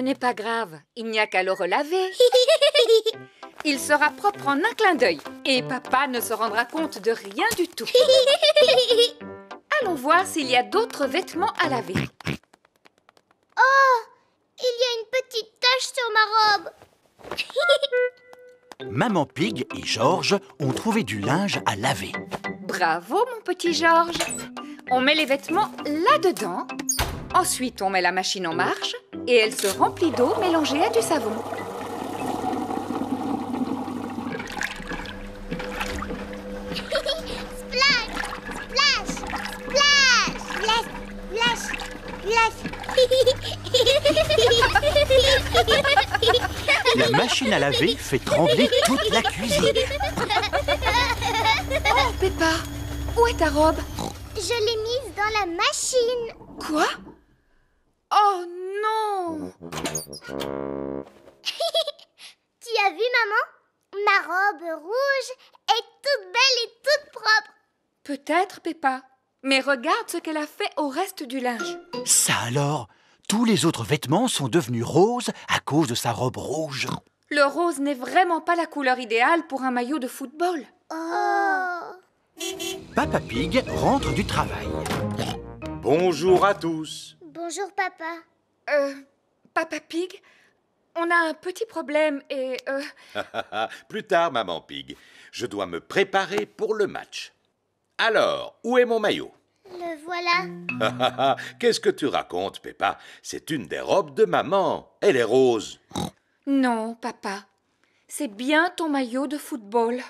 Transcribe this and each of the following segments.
n'est pas grave, il n'y a qu'à le relaver. Il sera propre en un clin d'œil et papa ne se rendra compte de rien du tout. Allons voir s'il y a d'autres vêtements à laver. Oh, il y a une petite tache sur ma robe. Maman Pig et Georges ont trouvé du linge à laver. Bravo, mon petit Georges. On met les vêtements là-dedans. Ensuite, on met la machine en marche et elle se remplit d'eau mélangée à du savon. Splash, splash, splash, splash, splash, splash. La machine à laver fait trembler toute la cuisine. Oh, Peppa, où est ta robe? Je l'ai mise dans la machine. Quoi? Oh non! Tu as vu, maman? Ma robe rouge est toute belle et toute propre. Peut-être, Peppa. Mais regarde ce qu'elle a fait au reste du linge. Ça alors, tous les autres vêtements sont devenus roses à cause de sa robe rouge. Le rose n'est vraiment pas la couleur idéale pour un maillot de football. Oh. Papa Pig rentre du travail. Bonjour à tous. Bonjour, papa. Papa Pig, on a un petit problème et... Plus tard, maman Pig. Je dois me préparer pour le match. Alors, où est mon maillot? Le voilà. Qu'est-ce que tu racontes, Peppa? C'est une des robes de maman. Elle est rose. Non, papa. C'est bien ton maillot de football.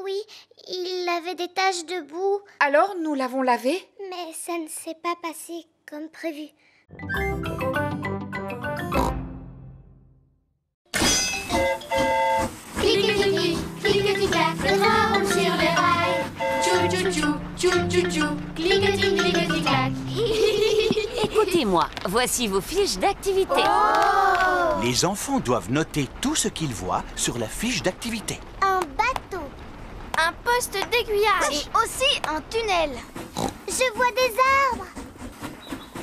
Oui, il avait des taches de boue, Alors, nous l'avons lavé? mais ça ne s'est pas passé comme prévu. Cliquetis, cliquetis-clac, le train roule sur les rails. Tchou tchou tchou, tchou tchou tchou, cliquetis, cliquetis-clac. Écoutez-moi, voici vos fiches d'activité. Les enfants doivent noter tout ce qu'ils voient sur la fiche d'activité. Un bateau. Un poste d'aiguillage. Et aussi un tunnel. Je vois des arbres.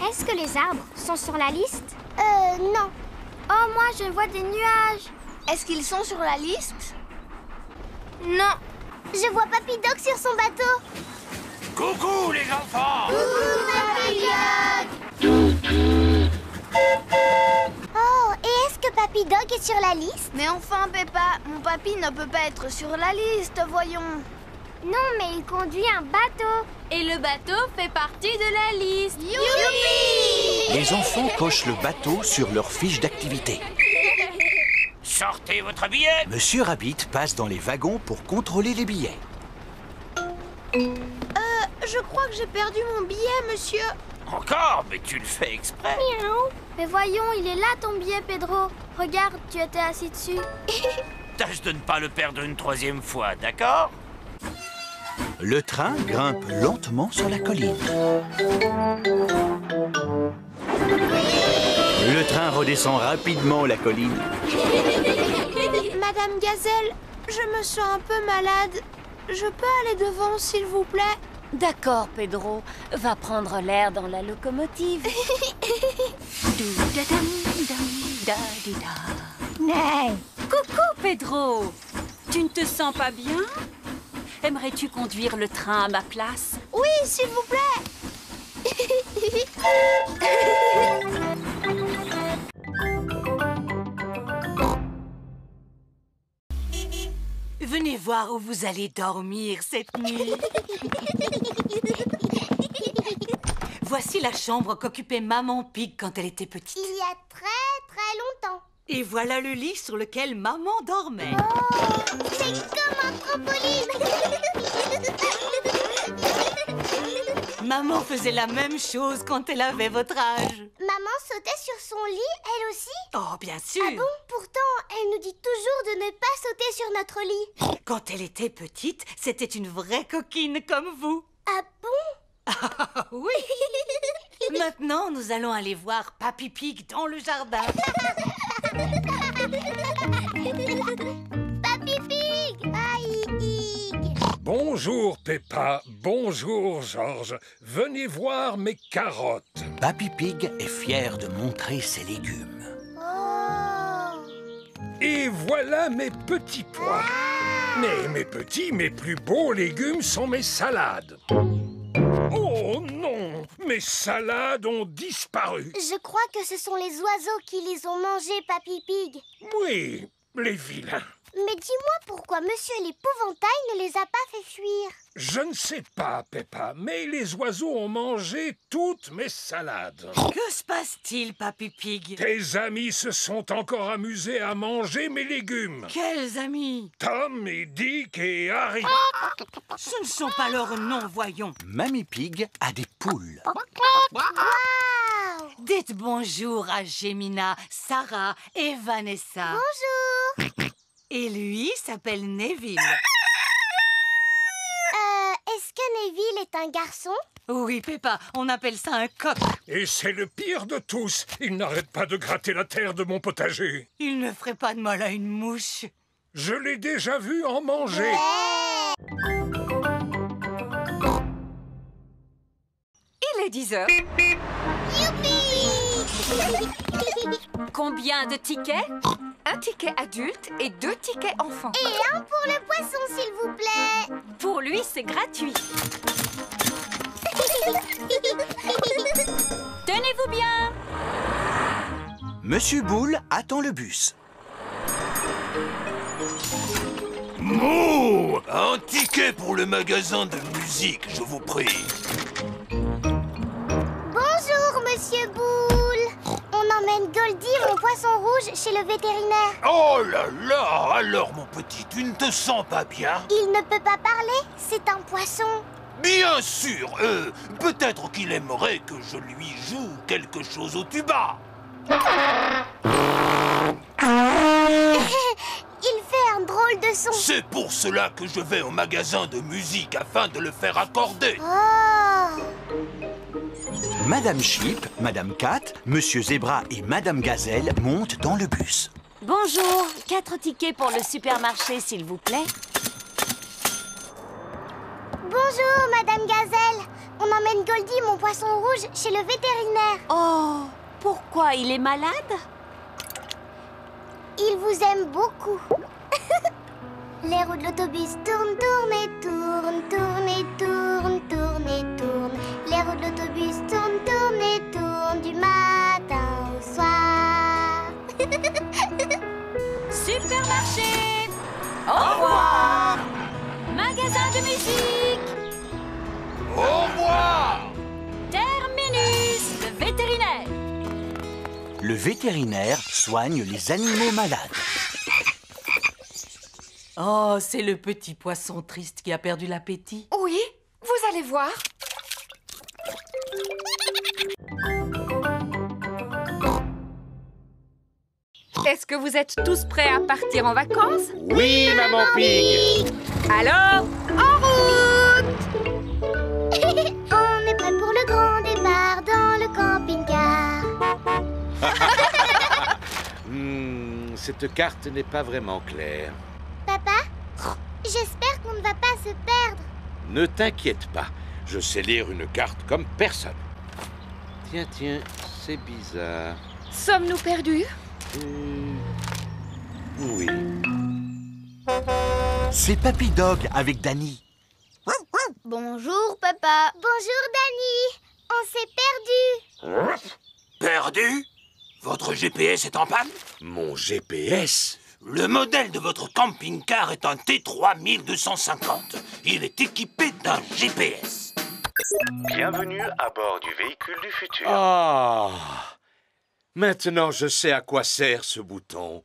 Est-ce que les arbres sont sur la liste? Non. Oh, moi, je vois des nuages. Est-ce qu'ils sont sur la liste? Non. Je vois Papy Dog sur son bateau. Coucou les enfants! Oh, et est-ce que Papy Dog est sur la liste? Mais enfin, Peppa, mon papy ne peut pas être sur la liste, voyons. Non, mais il conduit un bateau. Et le bateau fait partie de la liste. Youpi! Les enfants cochent le bateau sur leur fiche d'activité. Sortez votre billet! Monsieur Rabbit passe dans les wagons pour contrôler les billets. Je crois que j'ai perdu mon billet, monsieur. Encore? Mais tu le fais exprès! Mais voyons, il est là ton billet, Pedro. Regarde, tu étais assis dessus. Tâche de ne pas le perdre une troisième fois, d'accord? Le train grimpe lentement sur la colline. Le train redescend rapidement la colline. Madame Gazelle, je me sens un peu malade. Je peux aller devant, s'il vous plaît? D'accord, Pedro. Va prendre l'air dans la locomotive. Coucou, Pedro. Tu ne te sens pas bien? Aimerais-tu conduire le train à ma place? Oui, s'il vous plaît. Venez voir où vous allez dormir cette nuit. Voici la chambre qu'occupait Maman Pig quand elle était petite. Il y a très longtemps. Et voilà le lit sur lequel Maman dormait. Oh, c'est comme un trampoline. Maman faisait la même chose quand elle avait votre âge. Maman sautait sur son lit, elle aussi? Oh, bien sûr. Ah bon? Pourtant, elle nous dit toujours de ne pas sauter sur notre lit. Quand elle était petite, c'était une vraie coquine comme vous. Ah bon? Ah oui. Maintenant, nous allons aller voir Papy Pig dans le jardin. Papy Pig! Papy Pig! Bonjour Peppa, bonjour Georges. Venez voir mes carottes. Papy Pig est fier de montrer ses légumes. Oh, Et voilà mes petits pois. Mais mes petits, mes plus beaux légumes sont mes salades. Oh non, mes salades ont disparu. Je crois que ce sont les oiseaux qui les ont mangés, Papy Pig. Oui, les vilains. Mais dis-moi pourquoi Monsieur l'Épouvantail ne les a pas fait fuir. Je ne sais pas, Peppa, mais les oiseaux ont mangé toutes mes salades. Que se passe-t-il, Papy Pig? Tes amis se sont encore amusés à manger mes légumes. Quels amis? Tom et Dick et Harry. Ce ne sont pas leurs noms, voyons. Mamie Pig a des poules. Wow! Dites bonjour à Gemina, Sarah et Vanessa. Bonjour. Et lui s'appelle Neville. Est-ce que Neville est un garçon? Oui, Peppa, on appelle ça un coq. Et c'est le pire de tous. Il n'arrête pas de gratter la terre de mon potager. Il ne ferait pas de mal à une mouche. Je l'ai déjà vu en manger. Il est 10 heures. Combien de tickets? Un ticket adulte et 2 tickets enfants. Et un pour le poisson, s'il vous plaît. Pour lui, c'est gratuit. Tenez-vous bien. Monsieur Boule attend le bus. Mouh! Un ticket pour le magasin de musique, je vous prie. Bonjour, Monsieur Boule. On emmène Goldie, mon poisson rouge, chez le vétérinaire. Oh là là! Alors, mon petit, tu ne te sens pas bien? Il ne peut pas parler, c'est un poisson. Bien sûr! Peut-être qu'il aimerait que je lui joue quelque chose au tuba. Il fait un drôle de son. C'est pour cela que je vais au magasin de musique afin de le faire accorder. Oh! Madame Sheep, Madame Cat, Monsieur Zebra et Madame Gazelle montent dans le bus. Bonjour, 4 tickets pour le supermarché, s'il vous plaît. Bonjour, Madame Gazelle. On emmène Goldie, mon poisson rouge, chez le vétérinaire. Oh, pourquoi il est malade? Il vous aime beaucoup. Les roues de l'autobus tournent, tournent et tournent, tournent et tournent, tournent et tournent. Les roues de l'autobus tournent, tournent et tournent du matin au soir. Supermarché. Au revoir. Magasin de musique. Au revoir! Terminus, le vétérinaire. Le vétérinaire soigne les animaux malades. Oh, c'est le petit poisson triste qui a perdu l'appétit. Oui, vous allez voir. Est-ce que vous êtes tous prêts à partir en vacances? Oui, Maman Pig. Alors, en route! On est prêt pour le grand départ dans le camping-car. Cette carte n'est pas vraiment claire. Papa, j'espère qu'on ne va pas se perdre. Ne t'inquiète pas, je sais lire une carte comme personne. Tiens, c'est bizarre. Sommes-nous perdus? Oui. C'est Papy Dog avec Danny. Bonjour, papa. Bonjour, Danny. On s'est perdu. Perdu? Votre GPS est en panne? Mon GPS? Le modèle de votre camping-car est un T3250. Il est équipé d'un GPS. Bienvenue à bord du véhicule du futur. Ah! Maintenant, je sais à quoi sert ce bouton.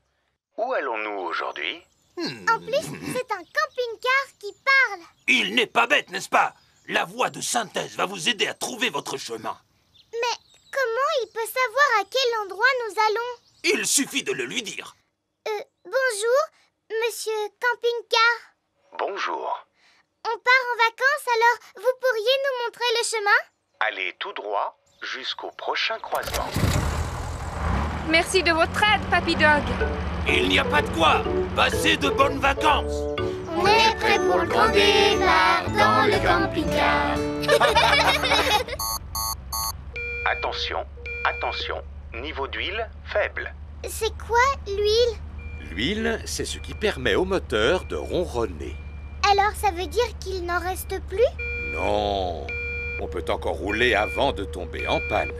Où allons-nous aujourd'hui? En plus, c'est un camping-car qui parle. Il n'est pas bête, n'est-ce pas? La voix de synthèse va vous aider à trouver votre chemin. Mais comment il peut savoir à quel endroit nous allons? Il suffit de le lui dire. Bonjour, monsieur camping-car. Bonjour. On part en vacances, alors vous pourriez nous montrer le chemin? Allez tout droit jusqu'au prochain croisement. Merci de votre aide, Papy Dog. Il n'y a pas de quoi. Passez de bonnes vacances. On est prêt pour le grand départ dans le camping-car. Attention, attention. Niveau d'huile faible. C'est quoi, l'huile? L'huile, c'est ce qui permet au moteur de ronronner. Alors ça veut dire qu'il n'en reste plus? Non, on peut encore rouler avant de tomber en panne.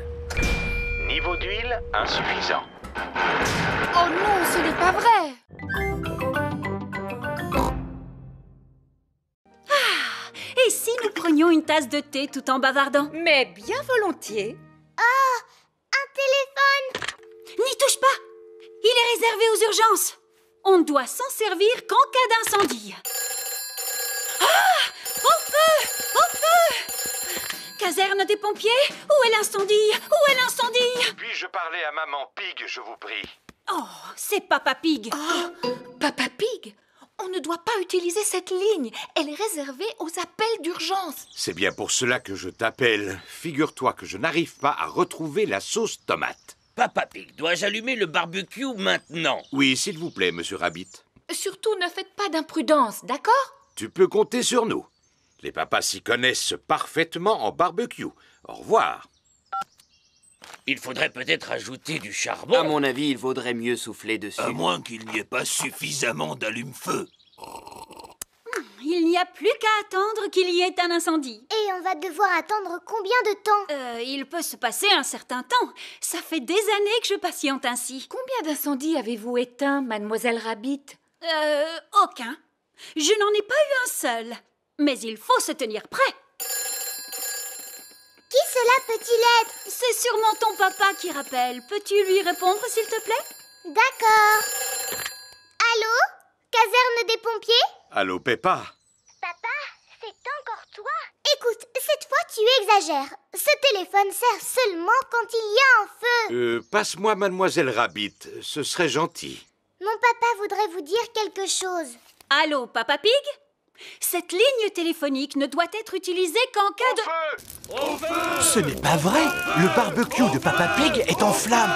Niveau d'huile insuffisant. Oh non, ce n'est pas vrai! Et si nous prenions une tasse de thé tout en bavardant? Mais bien volontiers. Oh, un téléphone! N'y touche pas! Il est réservé aux urgences. On ne doit s'en servir qu'en cas d'incendie. Ah! Au feu! Au feu! Caserne des pompiers? Où est l'incendie? Où est l'incendie? Puis-je parler à Maman Pig, je vous prie? Oh, c'est Papa Pig. Oh, Papa Pig, on ne doit pas utiliser cette ligne. Elle est réservée aux appels d'urgence. C'est bien pour cela que je t'appelle. Figure-toi que je n'arrive pas à retrouver la sauce tomate. Papa Pig, dois-je allumer le barbecue maintenant? Oui, s'il vous plaît, monsieur Rabbit. Surtout, ne faites pas d'imprudence, d'accord? Tu peux compter sur nous. Les papas s'y connaissent parfaitement en barbecue. Au revoir. Il faudrait peut-être ajouter du charbon. À mon avis, il vaudrait mieux souffler dessus. À moins qu'il n'y ait pas suffisamment d'allume-feu. Il n'y a plus qu'à attendre qu'il y ait un incendie. Et on va devoir attendre combien de temps? Il peut se passer un certain temps. Ça fait des années que je patiente ainsi. Combien d'incendies avez-vous éteints, Mademoiselle Rabbit? Aucun. Je n'en ai pas eu un seul. Mais il faut se tenir prêt. Qui cela peut-il être? C'est sûrement ton papa qui rappelle. Peux-tu lui répondre, s'il te plaît? D'accord. Allô? Caserne des pompiers? Allô, Peppa? Papa, c'est encore toi? Écoute, cette fois tu exagères. Ce téléphone sert seulement quand il y a un feu. Passe-moi Mademoiselle Rabbit, ce serait gentil. Mon papa voudrait vous dire quelque chose. Allô, Papa Pig? Cette ligne téléphonique ne doit être utilisée qu'en cas de... Au feu! Ce n'est pas vrai. Le barbecue de Papa Pig est en flammes.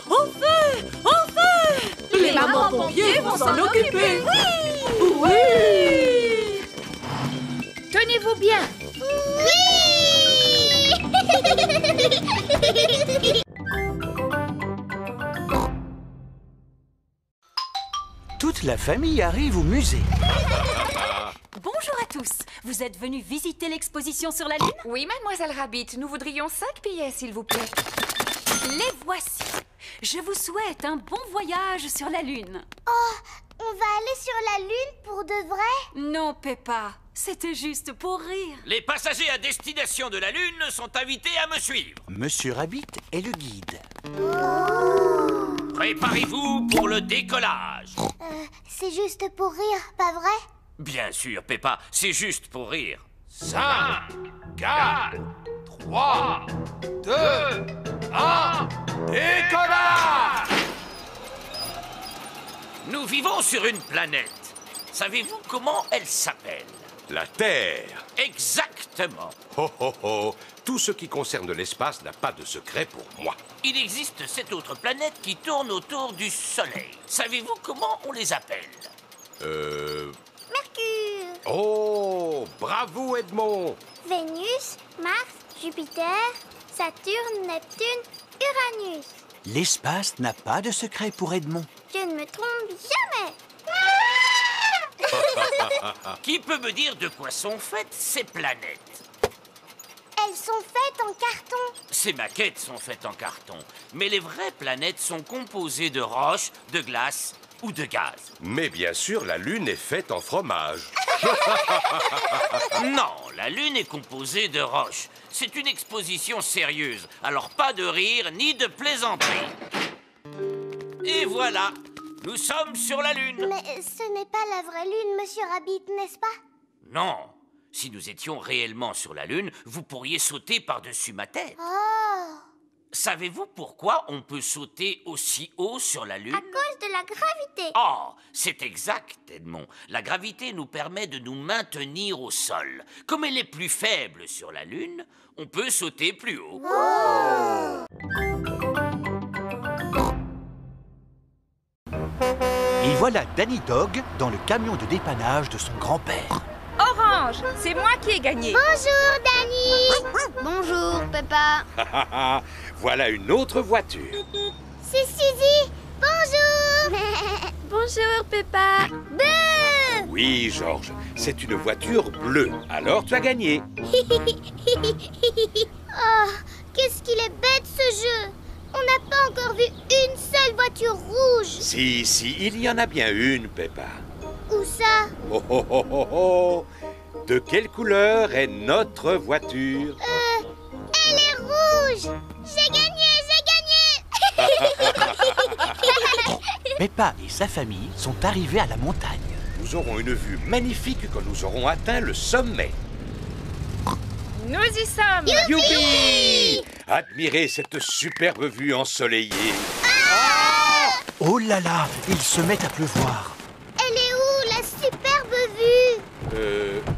Au feu! Au feu! Les mamans pompiers vont s'en occuper. Oui! Tenez-vous bien. Toute la famille arrive au musée. Bonjour à tous. Vous êtes venus visiter l'exposition sur la Lune? Oui, Mademoiselle Rabbit, nous voudrions 5 billets, s'il vous plaît. Les voici. Je vous souhaite un bon voyage sur la Lune. Oh, on va aller sur la Lune pour de vrai? Non, Peppa. C'était juste pour rire. Les passagers à destination de la Lune sont invités à me suivre. Monsieur Rabbit est le guide. Préparez-vous pour le décollage. C'est juste pour rire, pas vrai? Bien sûr, Peppa, c'est juste pour rire. 5, 4, 3, 2, 1, décollage! Nous vivons sur une planète. Savez-vous comment elle s'appelle? La Terre. Exactement. Ho ho ho. Tout ce qui concerne l'espace n'a pas de secret pour moi. Il existe 7 autres planètes qui tournent autour du Soleil. Savez-vous comment on les appelle? Mercure, Oh, bravo Edmond. Vénus, Mars, Jupiter, Saturne, Neptune, Uranus. L'espace n'a pas de secret pour Edmond. Je ne me trompe jamais. Qui peut me dire de quoi sont faites ces planètes? Elles sont faites en carton. Ces maquettes sont faites en carton, mais les vraies planètes sont composées de roches, de glace ou de gaz. Mais bien sûr, la Lune est faite en fromage. Non, la Lune est composée de roches. C'est une exposition sérieuse, alors pas de rire ni de plaisanterie. Et voilà, nous sommes sur la Lune. Mais ce n'est pas la vraie Lune, Monsieur Rabbit, n'est-ce pas? Non, si nous étions réellement sur la Lune, vous pourriez sauter par-dessus ma tête. Oh! Savez-vous pourquoi on peut sauter aussi haut sur la Lune? À cause de la gravité. Oh, c'est exact, Edmond. La gravité nous permet de nous maintenir au sol. Comme elle est plus faible sur la Lune, on peut sauter plus haut. Et voilà Danny Dog dans le camion de dépannage de son grand-père. Orange, c'est moi qui ai gagné. Bonjour, Danny. Bonjour, Peppa. Voilà une autre voiture. C'est Suzy. Bonjour. Bonjour, Peppa. Beuh! Oui, Georges, c'est une voiture bleue. Alors tu as gagné. Oh, qu'est-ce qu'il est bête ce jeu! On n'a pas encore vu une seule voiture rouge. Si, il y en a bien une, Peppa. Où ça? Oh, oh, oh, oh, oh. De quelle couleur est notre voiture? Elle est rouge! J'ai gagné! Peppa et sa famille sont arrivés à la montagne. Nous aurons une vue magnifique quand nous aurons atteint le sommet. Nous y sommes. Youpi! Admirez cette superbe vue ensoleillée. Oh là là, il se met à pleuvoir. Elle est où, la superbe vue?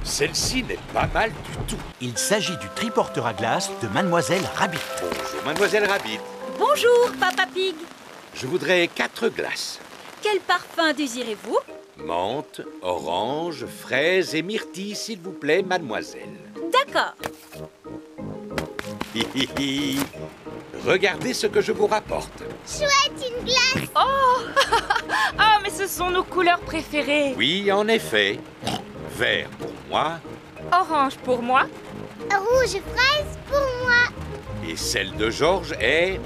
Celle-ci n'est pas mal du tout. Il s'agit du triporteur à glace de Mademoiselle Rabbit. Bonjour, Mademoiselle Rabbit. Bonjour, Papa Pig. Je voudrais 4 glaces. Quel parfum désirez-vous? Menthe, orange, fraise et myrtille, s'il vous plaît, mademoiselle. D'accord. Regardez ce que je vous rapporte. Chouette, une glace! Oh, ah, mais ce sont nos couleurs préférées. Oui, en effet. Vert pour moi Orange pour moi. Rouge fraise pour moi. et celle de Georges est...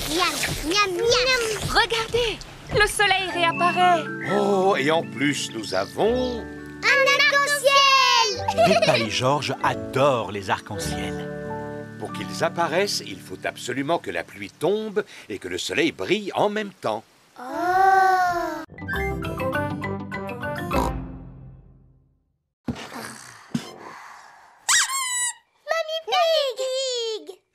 Miam, miam, miam. Regardez, le soleil réapparaît. Oh, et en plus, nous avons... Un arc-en-ciel. Peppa et Georges adorent les arcs-en-ciel. Pour qu'ils apparaissent, il faut absolument que la pluie tombe et que le soleil brille en même temps.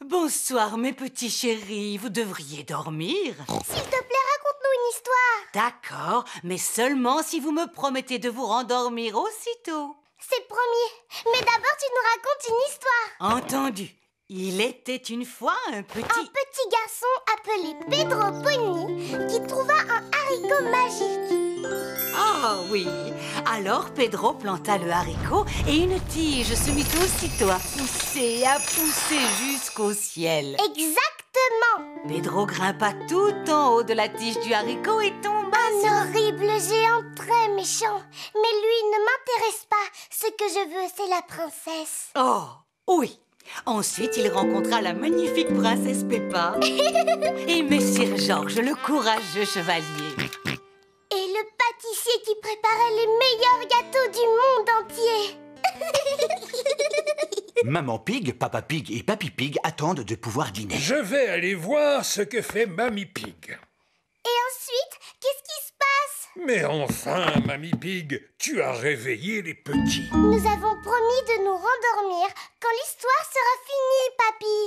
Bonsoir, mes petits chéris. Vous devriez dormir. S'il te plaît, raconte-nous une histoire. D'accord, mais seulement si vous me promettez de vous rendormir aussitôt. C'est promis. Mais d'abord, tu nous racontes une histoire. Entendu. Il était une fois un petit garçon appelé Pedro Pony qui trouva un haricot magique. Ah oui. Alors Pedro planta le haricot et une tige se mit aussitôt à pousser jusqu'au ciel. Exactement. Pedro grimpa tout en haut de la tige du haricot et tomba. Un horrible géant très méchant. Mais lui ne m'intéresse pas. Ce que je veux, c'est la princesse. Oh, oui. Ensuite, il rencontra la magnifique princesse Peppa et Messire Georges, le courageux chevalier. Et le pâtissier qui préparait les meilleurs gâteaux du monde entier. Maman Pig, Papa Pig et Papy Pig attendent de pouvoir dîner. Je vais aller voir ce que fait Mamie Pig. Et ensuite, qu'est-ce qui se passe? Mais enfin, Mamie Pig, tu as réveillé les petits. Nous avons promis de nous rendormir quand l'histoire sera finie, papy.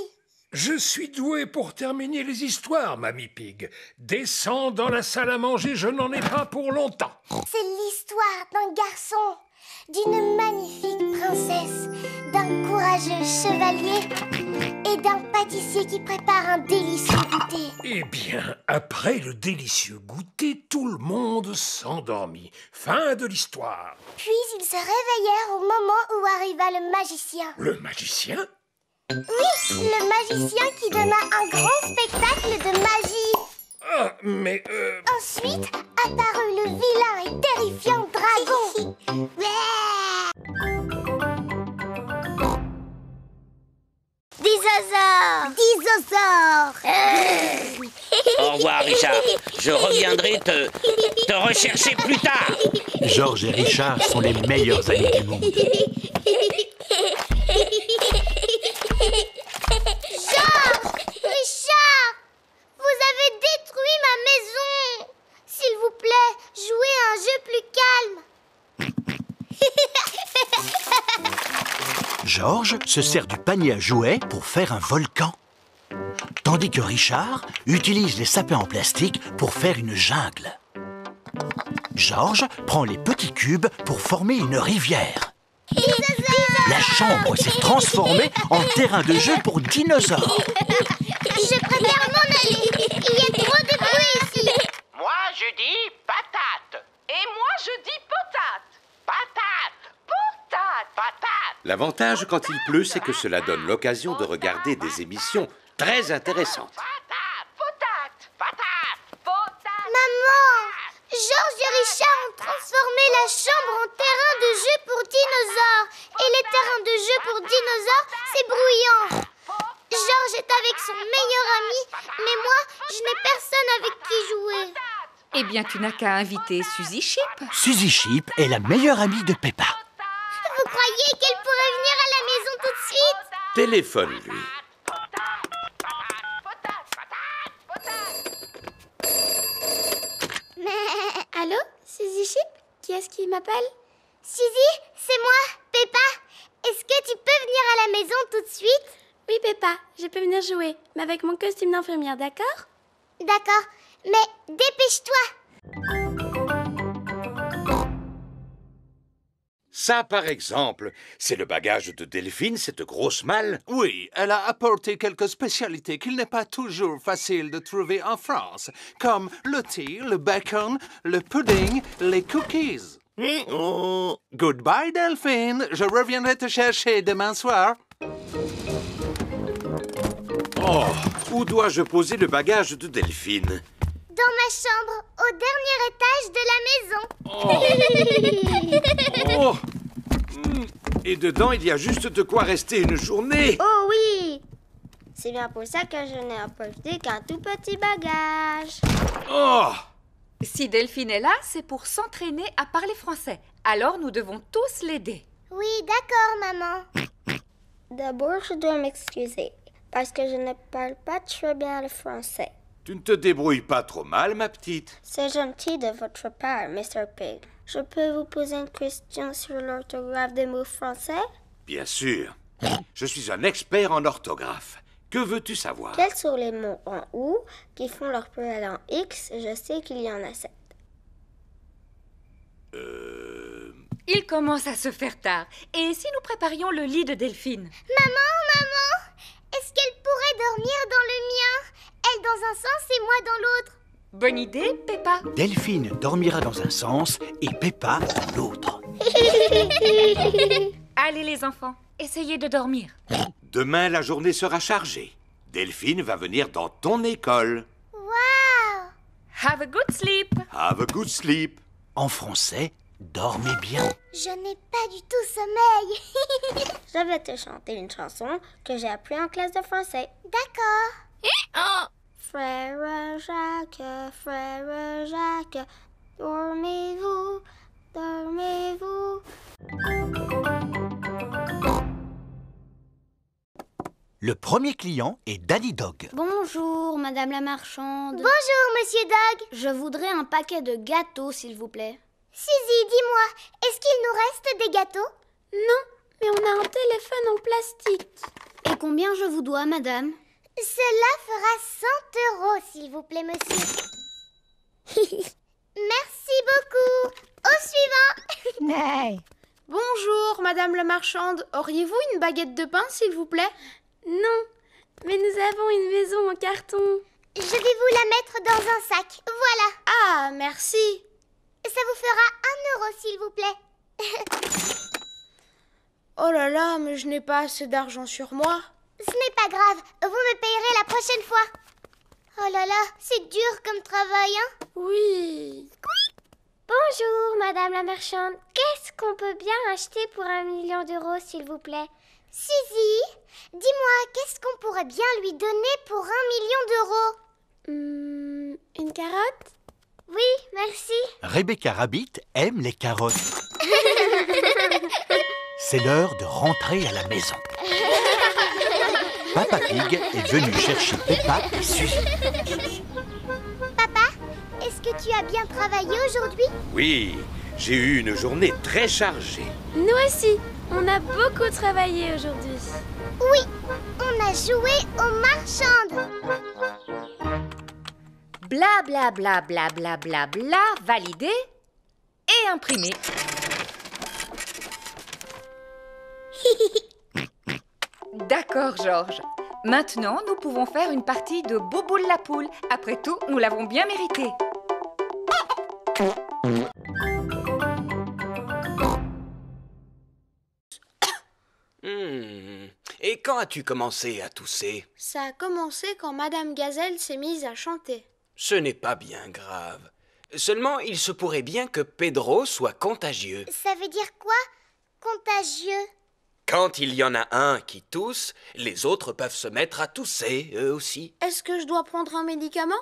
Je suis doué pour terminer les histoires, Mamie Pig. Descends dans la salle à manger, je n'en ai pas pour longtemps. C'est l'histoire d'un garçon, d'une magnifique princesse, d'un courageux chevalier et d'un pâtissier qui prépare un délicieux goûter. Eh bien, après le délicieux goûter, tout le monde s'endormit. Fin de l'histoire. Puis ils se réveillèrent au moment où arriva le magicien. Le magicien? Oui, le magicien qui donna un grand spectacle de magie. Ah, mais Ensuite apparut le vilain et terrifiant dragon. Dinosaure. Au revoir, Richard. Je reviendrai te rechercher plus tard. Georges et Richard sont les meilleurs amis du monde. Georges! Richard! Vous avez détruit ma maison! S'il vous plaît, jouez à un jeu plus calme. Georges se sert du panier à jouets pour faire un volcan. Tandis que Richard utilise les sapins en plastique pour faire une jungle. Georges prend les petits cubes pour former une rivière. La chambre s'est transformée en terrain de jeu pour dinosaures. Je préfère m'en aller. Il y a trop de bruit ici. Moi, je dis patate. Et moi, je dis potate. Patate. Potate. Patate. L'avantage quand il pleut, c'est que cela donne l'occasion de regarder des émissions très intéressantes. Patate. Potate. Patate. ont transformé la chambre en terrain de jeu pour dinosaures. Et les terrains de jeu pour dinosaures, c'est bruyant. Georges est avec son meilleur ami, mais moi, je n'ai personne avec qui jouer. Eh bien, tu n'as qu'à inviter Suzy Chip. Suzy Chip est la meilleure amie de Peppa. Vous croyez qu'elle pourrait venir à la maison tout de suite? Téléphone-lui. Allô, Suzy Chip? Qui est-ce qui m'appelle? Suzy, c'est moi, Peppa. Est-ce que tu peux venir à la maison tout de suite? Oui, Peppa, je peux venir jouer, mais avec mon costume d'infirmière, d'accord? D'accord, mais dépêche-toi. Ça, par exemple, c'est le bagage de Delphine, cette grosse malle. Oui, elle a apporté quelques spécialités qu'il n'est pas toujours facile de trouver en France, comme le thé, le bacon, le pudding, les cookies. Goodbye, Delphine. Je reviendrai te chercher demain soir. Oh, où dois-je poser le bagage de Delphine? Dans ma chambre, au dernier étage de la maison. Oh. Et dedans, il y a juste de quoi rester une journée. Oh oui! C'est bien pour ça que je n'ai apporté qu'un tout petit bagage. Oh! Si Delphine est là, c'est pour s'entraîner à parler français. Alors, nous devons tous l'aider. Oui, d'accord, maman. D'abord, je dois m'excuser, parce que je ne parle pas très bien le français. Tu ne te débrouilles pas trop mal, ma petite. C'est gentil de votre part, Mr. Pig. Je peux vous poser une question sur l'orthographe des mots français? Bien sûr. Je suis un expert en orthographe. Que veux-tu savoir? Quels sont les mots en OU qui font leur pluriel en X? Je sais qu'il y en a 7. Il commence à se faire tard. Et si nous préparions le lit de Delphine? Maman, est-ce qu'elle pourrait dormir dans le mien? Elle dans un sens et moi dans l'autre. Bonne idée, Peppa. Delphine dormira dans un sens et Peppa dans l'autre. Allez les enfants, essayez de dormir. Demain, la journée sera chargée. Delphine va venir dans ton école. Wow! Have a good sleep. Have a good sleep. En français, dormez bien. Je n'ai pas du tout sommeil. Je vais te chanter une chanson que j'ai appris en classe de français. D'accord. Frère Jacques, dormez-vous, dormez-vous. Le premier client est Daddy Dog. Bonjour, madame la marchande. Bonjour, monsieur Dog. Je voudrais un paquet de gâteaux, s'il vous plaît. Suzy, dis-moi, est-ce qu'il nous reste des gâteaux? Non, mais on a un téléphone en plastique. Et combien je vous dois, madame? Cela fera 100 €, s'il vous plaît, monsieur. Merci beaucoup. Au suivant. Bonjour, madame la marchande. Auriez-vous une baguette de pain, s'il vous plaît? Non, mais nous avons une maison en carton. Je vais vous la mettre dans un sac. Voilà. Ah, merci. Ça vous fera 1 €, s'il vous plaît. Oh là là, mais je n'ai pas assez d'argent sur moi. Ce n'est pas grave. Vous me payerez la prochaine fois. Oh là là, c'est dur comme travail, hein? Oui. Bonjour, madame la marchande. Qu'est-ce qu'on peut bien acheter pour 1 million d'euros, s'il vous plaît? Suzy, dis-moi, qu'est-ce qu'on pourrait bien lui donner pour 1 million d'euros? Une carotte? Oui, merci. Rebecca Rabbit aime les carottes. C'est l'heure de rentrer à la maison. Papa Pig est venu chercher Peppa et Suzy. Papa, est-ce que tu as bien travaillé aujourd'hui? Oui, j'ai eu une journée très chargée. Nous aussi, on a beaucoup travaillé aujourd'hui. Oui, on a joué aux marchandes. Bla bla bla bla bla bla bla, validé et imprimé. D'accord, Georges. Maintenant, nous pouvons faire une partie de Bouboule la poule. Après tout, nous l'avons bien mérité. Et quand as-tu commencé à tousser? Ça a commencé quand Madame Gazelle s'est mise à chanter. Ce n'est pas bien grave. Seulement, il se pourrait bien que Pedro soit contagieux. Ça veut dire quoi, contagieux? Quand il y en a un qui tousse, les autres peuvent se mettre à tousser, eux aussi. Est-ce que je dois prendre un médicament?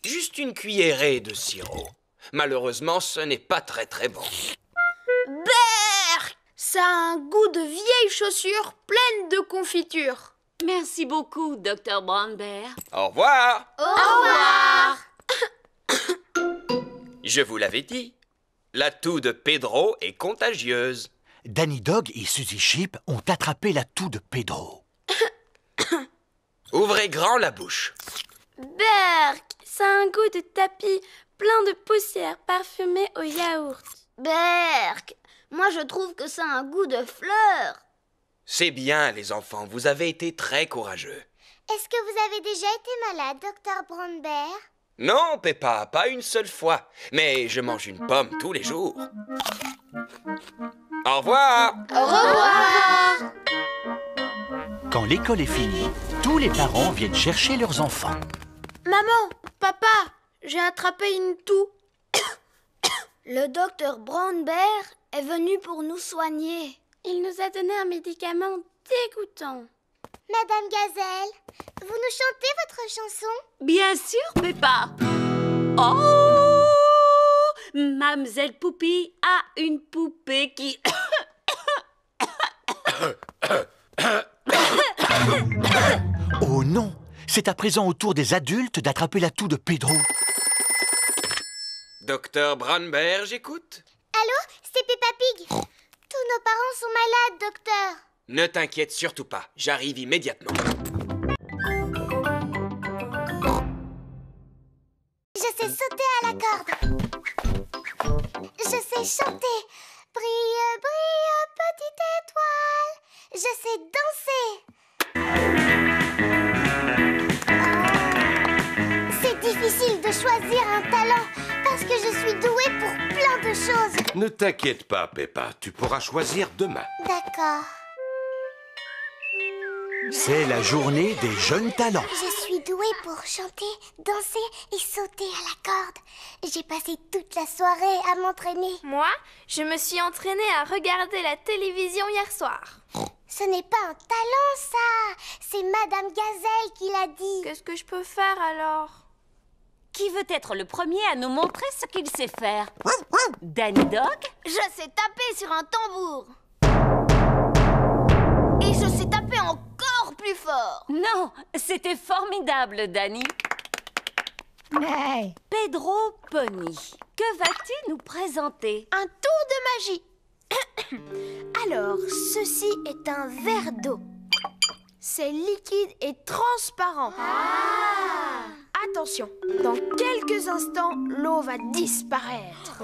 Juste une cuillerée de sirop. Malheureusement, ce n'est pas très bon. Berk! Ça a un goût de vieilles chaussures pleines de confiture. Merci beaucoup, Dr. Brown-Bear. Au revoir! Au revoir! Je vous l'avais dit, la toux de Pedro est contagieuse. Danny Dog et Suzy Sheep ont attrapé la toux de Pedro. Ouvrez grand la bouche. Berk! Ça a un goût de tapis plein de poussière parfumée au yaourt. Berk! Moi, je trouve que ça a un goût de fleurs. C'est bien, les enfants, vous avez été très courageux. Est-ce que vous avez déjà été malade, Dr. Brown-Bear? Non, Peppa, pas une seule fois. Mais je mange une pomme tous les jours. Au revoir! Au revoir! Quand l'école est finie, tous les parents viennent chercher leurs enfants. Maman, papa, j'ai attrapé une toux. Le docteur Brown-Bear est venu pour nous soigner. Il nous a donné un médicament dégoûtant. Madame Gazelle, vous nous chantez votre chanson? Bien sûr, Peppa. Oh! Mademoiselle Poupie a une poupée qui... Oh non! C'est à présent au tour des adultes d'attraper la toux de Pedro. Docteur Brown-Bear, j'écoute. Allô, c'est Peppa Pig. Tous nos parents sont malades, docteur. Ne t'inquiète surtout pas, j'arrive immédiatement. Je sais sauter à la corde. Je sais chanter. Brille, brille, petite étoile. Je sais danser. C'est difficile de choisir un talent parce que je suis douée pour plein de choses. Ne t'inquiète pas, Peppa, tu pourras choisir demain. D'accord. C'est la journée des jeunes talents. Je suis douée pour chanter, danser et sauter à la corde. J'ai passé toute la soirée à m'entraîner. Moi, je me suis entraînée à regarder la télévision hier soir. Ce n'est pas un talent, ça. C'est Madame Gazelle qui l'a dit. Qu'est-ce que je peux faire alors? Qui veut être le premier à nous montrer ce qu'il sait faire? Danny Dog? Je sais taper sur un tambour. Et je sais taper encore plus fort. Non, c'était formidable, Danny. Hey. Pedro Pony, que vas-tu nous présenter? Un tour de magie. Alors, ceci est un verre d'eau. C'est liquide et transparent. Attention, dans quelques instants, l'eau va disparaître.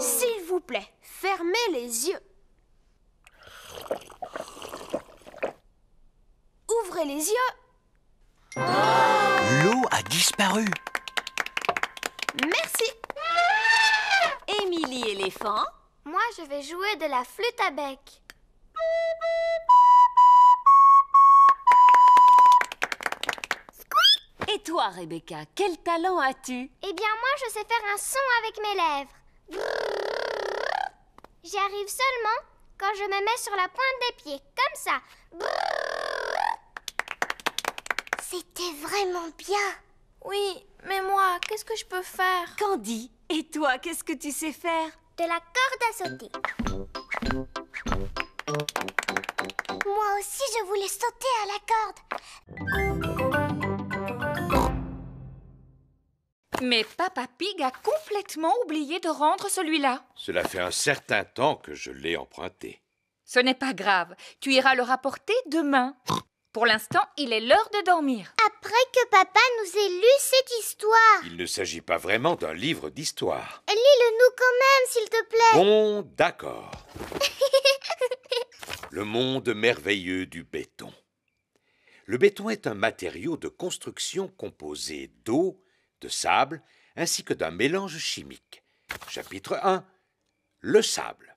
S'il vous plaît, fermez les yeux. Ouvrez les yeux. L'eau a disparu. Merci. Émilie éléphant? Moi, je vais jouer de la flûte à bec. Et toi, Rebecca, quel talent as-tu? Eh bien, moi, je sais faire un son avec mes lèvres. J'y arrive seulement quand je me mets sur la pointe des pieds, comme ça. C'était vraiment bien. Oui, mais moi, qu'est-ce que je peux faire? Candy, et toi, qu'est-ce que tu sais faire? De la corde à sauter. Moi aussi, je voulais sauter à la corde. Mais Papa Pig a complètement oublié de rendre celui-là. Cela fait un certain temps que je l'ai emprunté. Ce n'est pas grave, tu iras le rapporter demain. Pour l'instant, il est l'heure de dormir. Après que papa nous ait lu cette histoire. Il ne s'agit pas vraiment d'un livre d'histoire. Lis-le-nous quand même, s'il te plaît. Bon, d'accord. Le monde merveilleux du béton. Le béton est un matériau de construction composé d'eau, de sable, ainsi que d'un mélange chimique. Chapitre 1. Le sable.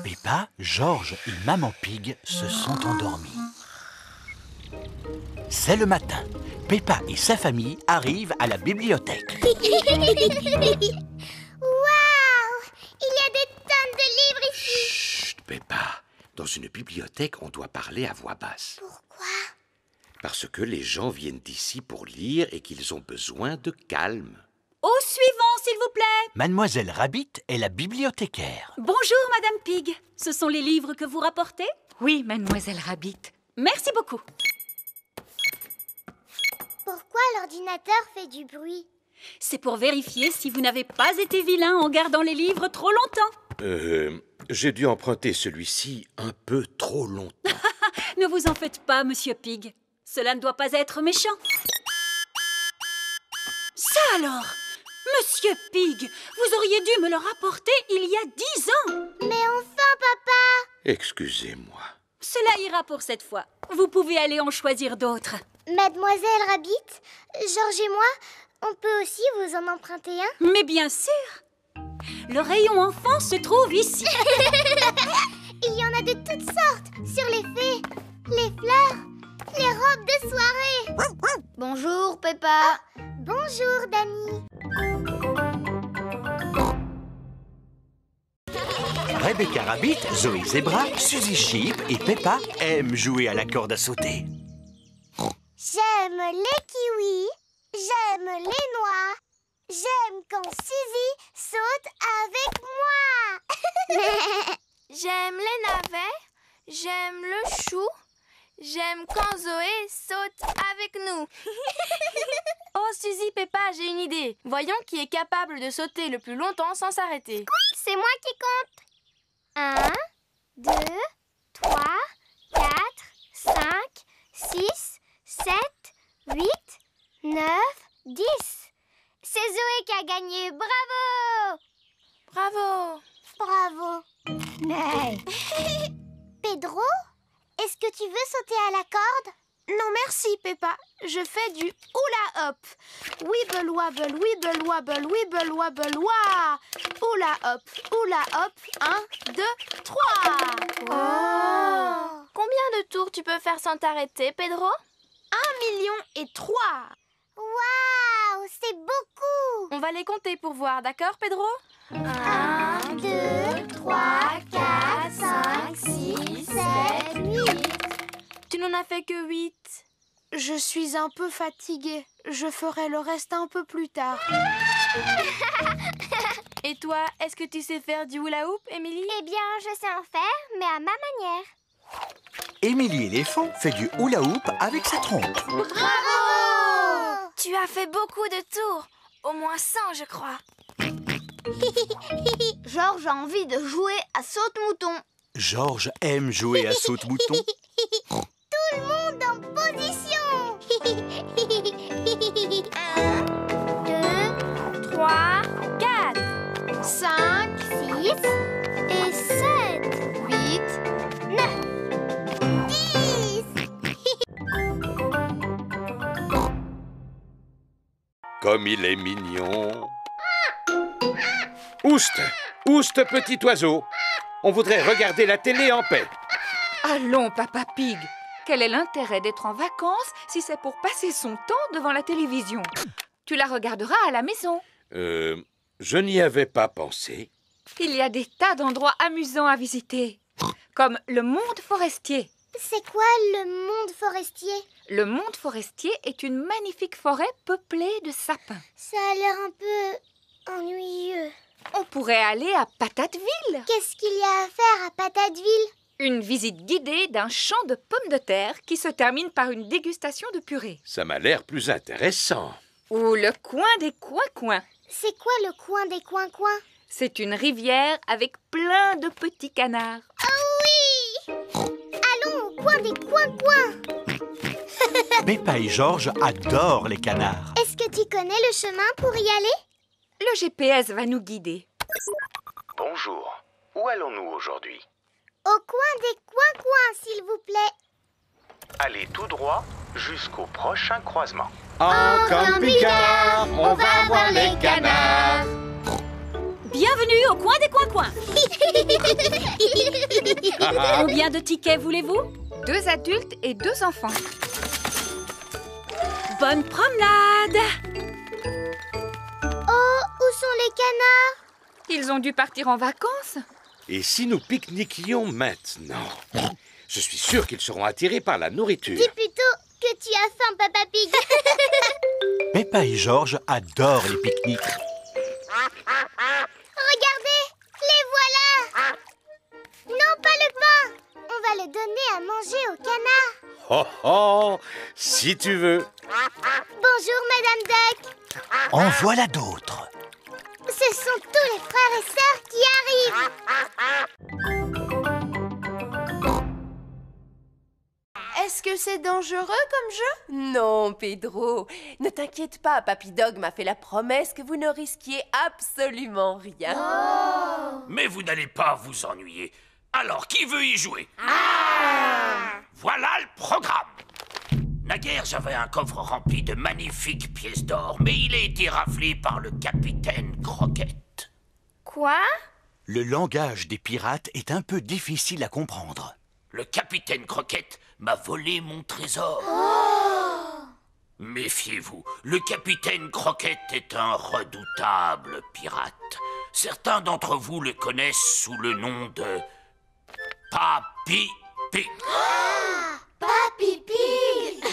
Peppa, George et Maman Pig se sont endormis. C'est le matin. Peppa et sa famille arrivent à la bibliothèque. Waouh! Il y a des tonnes de livres ici. Chut, Peppa. Dans une bibliothèque, on doit parler à voix basse. Pourquoi? Parce que les gens viennent d'ici pour lire et qu'ils ont besoin de calme. Au suivant, s'il vous plaît. Mademoiselle Rabbit est la bibliothécaire. Bonjour, Madame Pig. Ce sont les livres que vous rapportez? Oui, Mademoiselle Rabbit. Merci beaucoup. Pourquoi l'ordinateur fait du bruit? C'est pour vérifier si vous n'avez pas été vilain en gardant les livres trop longtemps. J'ai dû emprunter celui-ci un peu trop longtemps. Ne vous en faites pas, Monsieur Pig. Cela ne doit pas être méchant. Ça alors! Monsieur Pig, vous auriez dû me le rapporter il y a 10 ans. Mais enfin, papa! Excusez-moi. Cela ira pour cette fois. Vous pouvez aller en choisir d'autres. Mademoiselle Rabbit, Georges et moi, on peut aussi vous en emprunter un? Mais bien sûr! Le rayon enfant se trouve ici. Il y en a de toutes sortes, sur les fées, les fleurs, les robes de soirée. Bonjour, Peppa. Bonjour, Dani. Rebecca Rabbit, Zoé Zebra, Suzy Sheep et Peppa aiment jouer à la corde à sauter. J'aime les kiwis, j'aime les noix, j'aime quand Suzy saute avec moi. J'aime les navets, j'aime le chou, j'aime quand Zoé saute avec nous. Oh, Suzy, Peppa, j'ai une idée. Voyons qui est capable de sauter le plus longtemps sans s'arrêter. C'est moi qui compte. 1, 2, 3, 4, 5, 6, 7, 8, 9, 10. C'est Zoé qui a gagné. Bravo! Bravo! Bravo! Pedro, est-ce que tu veux sauter à la corde? Non, merci, Peppa. Je fais du hula hop. Wibble wabble, wibble wabble, wibble wabble, wah! Hula hop, 1, 2, 3. Oh! Combien de tours tu peux faire sans t'arrêter, Pedro? 1,3 million. Waouh! C'est beaucoup! On va les compter pour voir, d'accord, Pedro? 1, 2, 3, 4, 5, 6, 7, 8. Tu n'en as fait que 8. Je suis un peu fatiguée. Je ferai le reste un peu plus tard. Et toi, est-ce que tu sais faire du hula hoop, Émilie? Eh bien, je sais en faire, mais à ma manière. Émilie l'éléphant fait du hula hoop avec sa trompe. Bravo! Tu as fait beaucoup de tours. Au moins 100, je crois. Georges a envie de jouer à saute-mouton. Georges aime jouer à saute-mouton. Tout le monde en position. 1, 2, 3, 4, 5, 6 et 7, 8, 9, 10. Comme il est mignon. Ouste, ouste, petit oiseau. On voudrait regarder la télé en paix. Allons, Papa Pig. Quel est l'intérêt d'être en vacances si c'est pour passer son temps devant la télévision? Tu la regarderas à la maison. Je n'y avais pas pensé. Il y a des tas d'endroits amusants à visiter, comme le monde forestier. C'est quoi le monde forestier? Le monde forestier est une magnifique forêt peuplée de sapins. Ça a l'air un peu ennuyeux. On pourrait aller à Patateville. Qu'est-ce qu'il y a à faire à Patateville? Une visite guidée d'un champ de pommes de terre qui se termine par une dégustation de purée. Ça m'a l'air plus intéressant. Ou le coin des coins-coins. C'est quoi le coin des coins-coins? C'est une rivière avec plein de petits canards. Oh oui! Allons au coin des coins-coins. Peppa et Georges adorent les canards. Est-ce que tu connais le chemin pour y aller? Le GPS va nous guider. Bonjour. Où allons-nous aujourd'hui? Au coin des coins-coins, s'il vous plaît. Allez tout droit jusqu'au prochain croisement. En camping-car, on va voir les canards. Bienvenue au coin des coins-coins. Combien de tickets voulez-vous? 2 adultes et 2 enfants. bonne promenade. Oh, où sont les canards? Ils ont dû partir en vacances. Et si nous pique-niquions maintenant? Je suis sûr qu'ils seront attirés par la nourriture. Dis plutôt que tu as faim, Papa Pig. Peppa et Georges adorent les pique-niques. Regardez, les voilà. Non, pas le pain. On va le donner à manger aux canards. Oh oh, si tu veux. Bonjour, Madame Duck. En voilà d'autres. Ce sont tous les frères et sœurs qui arrivent. Est-ce que c'est dangereux comme jeu? Non, Pedro. Ne t'inquiète pas, Papy Dog m'a fait la promesse que vous ne risquiez absolument rien. Oh. Mais vous n'allez pas vous ennuyer. Alors, qui veut y jouer? Voilà le programme. Naguère, j'avais un coffre rempli de magnifiques pièces d'or, mais il a été raflé par le capitaine Croquette. Quoi? Le langage des pirates est un peu difficile à comprendre. Le capitaine Croquette m'a volé mon trésor. Méfiez-vous, le capitaine Croquette est un redoutable pirate. Certains d'entre vous le connaissent sous le nom de Papy Pig. Papy Pig.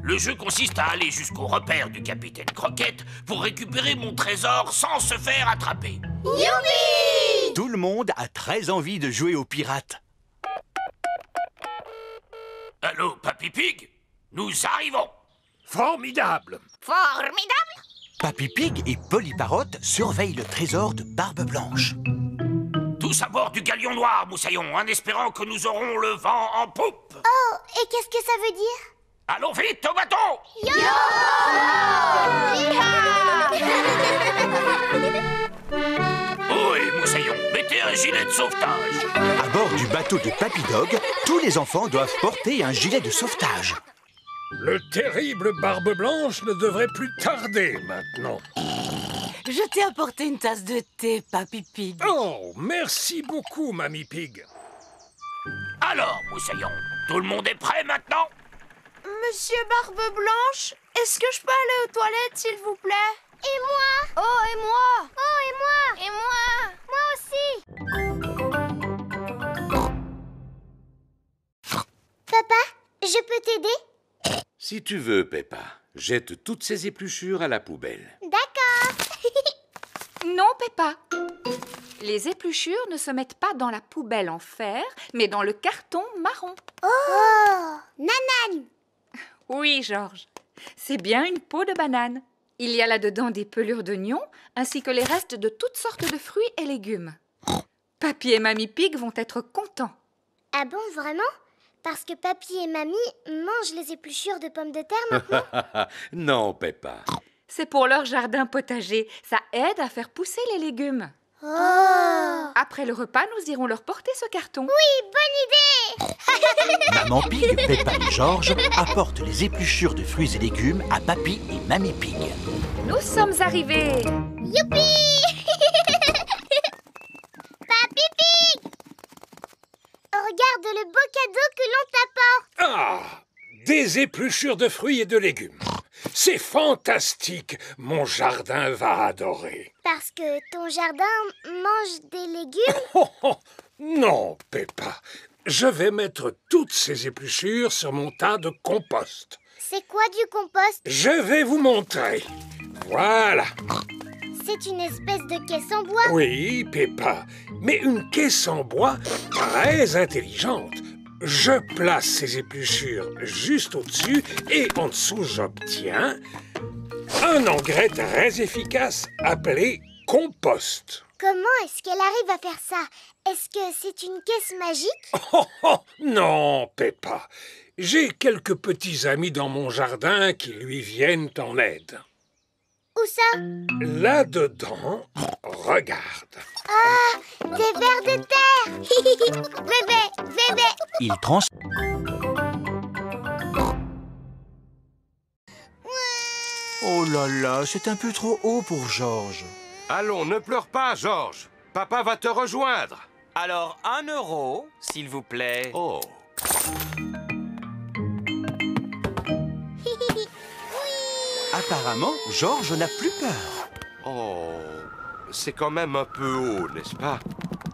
Le jeu consiste à aller jusqu'au repère du capitaine Croquette pour récupérer mon trésor sans se faire attraper. Youpi! Tout le monde a très envie de jouer aux pirates. Allô, Papy Pig? Nous arrivons. Formidable. Formidable! Papy Pig et Polly Parrot surveillent le trésor de Barbe Blanche. Tous à bord du galion noir, Moussaillon, en espérant que nous aurons le vent en poupe. Oh, et qu'est-ce que ça veut dire? Allons vite au bateau! Oui, Moussaillon, mettez un gilet de sauvetage. À bord du bateau de Papy Dog, tous les enfants doivent porter un gilet de sauvetage. Le terrible Barbe Blanche ne devrait plus tarder maintenant. Je t'ai apporté une tasse de thé, Papy Pig. Oh, merci beaucoup, Mamie Pig. Alors, Moussaillon, tout le monde est prêt maintenant? Monsieur Barbe Blanche, est-ce que je peux aller aux toilettes, s'il vous plaît? Et moi? Oh, et moi? Oh, et moi? Et moi? Moi aussi. Papa, je peux t'aider? Si tu veux, Peppa, jette toutes ces épluchures à la poubelle. D'accord. Non, Peppa. Les épluchures ne se mettent pas dans la poubelle en fer, mais dans le carton marron. Oh, Nanan. Oui, Georges. C'est bien une peau de banane. Il y a là-dedans des pelures d'oignons, ainsi que les restes de toutes sortes de fruits et légumes. Papy et Mamie Pig vont être contents. Ah bon, vraiment? Parce que Papy et Mamie mangent les épluchures de pommes de terre maintenant? Non, Peppa. C'est pour leur jardin potager. Ça aide à faire pousser les légumes. Oh! Après le repas, nous irons leur porter ce carton. Oui, bonne idée! Maman Pig, Peppa et Georges apportent les épluchures de fruits et légumes à Papy et Mamie Pig. Nous sommes arrivés! Youpi! Papy Pig! Regarde le beau cadeau que l'on t'apporte! Ah! Des épluchures de fruits et de légumes. C'est fantastique. Mon jardin va adorer. Parce que ton jardin mange des légumes? Oh, oh, non, Peppa. Je vais mettre toutes ces épluchures sur mon tas de compost. C'est quoi du compost? Je vais vous montrer. Voilà. C'est une espèce de caisse en bois? Oui, Peppa. Mais une caisse en bois très intelligente. Je place ces épluchures juste au-dessus et en dessous, j'obtiens un engrais très efficace appelé compost. Comment est-ce qu'elle arrive à faire ça? Est-ce que c'est une caisse magique? Oh, oh, non, Peppa. J'ai quelques petits amis dans mon jardin qui lui viennent en aide. Où ça? Là-dedans, regarde. Ah, des vers de terre. Bébé. Ils trans... Oh là là, c'est un peu trop haut pour Georges. Allons, ne pleure pas, Georges. Papa va te rejoindre. Alors, 1 euro, s'il vous plaît. Oh. Apparemment, Georges n'a plus peur. Oh, c'est quand même un peu haut, n'est-ce pas?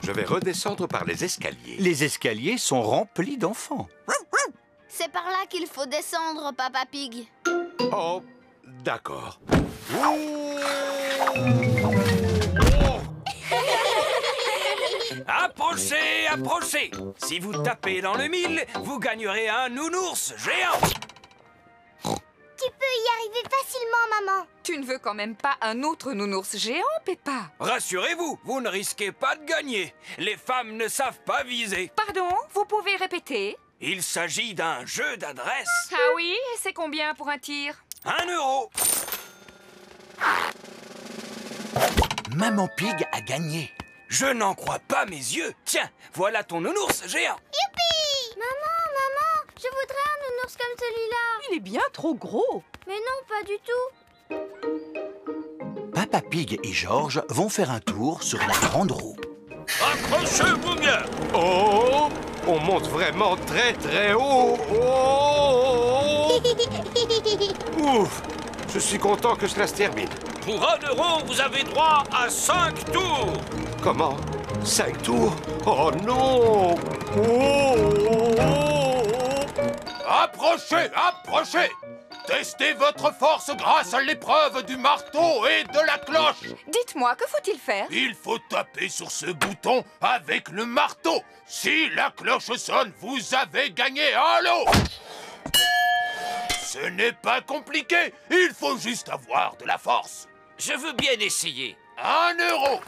Je vais redescendre par les escaliers. Les escaliers sont remplis d'enfants. C'est par là qu'il faut descendre, Papa Pig. Oh, d'accord. Approchez, approchez. Si vous tapez dans le mille, vous gagnerez un nounours géant. Tu peux y arriver facilement, maman. Tu ne veux quand même pas un autre nounours géant, Peppa? Rassurez-vous, vous ne risquez pas de gagner. Les femmes ne savent pas viser. Pardon, vous pouvez répéter? Il s'agit d'un jeu d'adresse. Ah oui, et c'est combien pour un tir? 1 euro. Maman Pig a gagné. Je n'en crois pas mes yeux. Tiens, voilà ton nounours géant. Youpi! Maman, je voudrais un nounours comme celui-là. Il est bien trop gros. Mais non, pas du tout. Papa Pig et Georges vont faire un tour sur la grande roue. Accrochez-vous bien. Oh, on monte vraiment très très haut. Oh. Ouf, je suis content que cela se termine. Pour 1 euro, vous avez droit à 5 tours. Comment? 5 tours? Oh non! Oh. Approchez, approchez! Testez votre force grâce à l'épreuve du marteau et de la cloche. Dites-moi, que faut-il faire? Il faut taper sur ce bouton avec le marteau. Si la cloche sonne, vous avez gagné un lot. Ce n'est pas compliqué, il faut juste avoir de la force. Je veux bien essayer. 1 euro.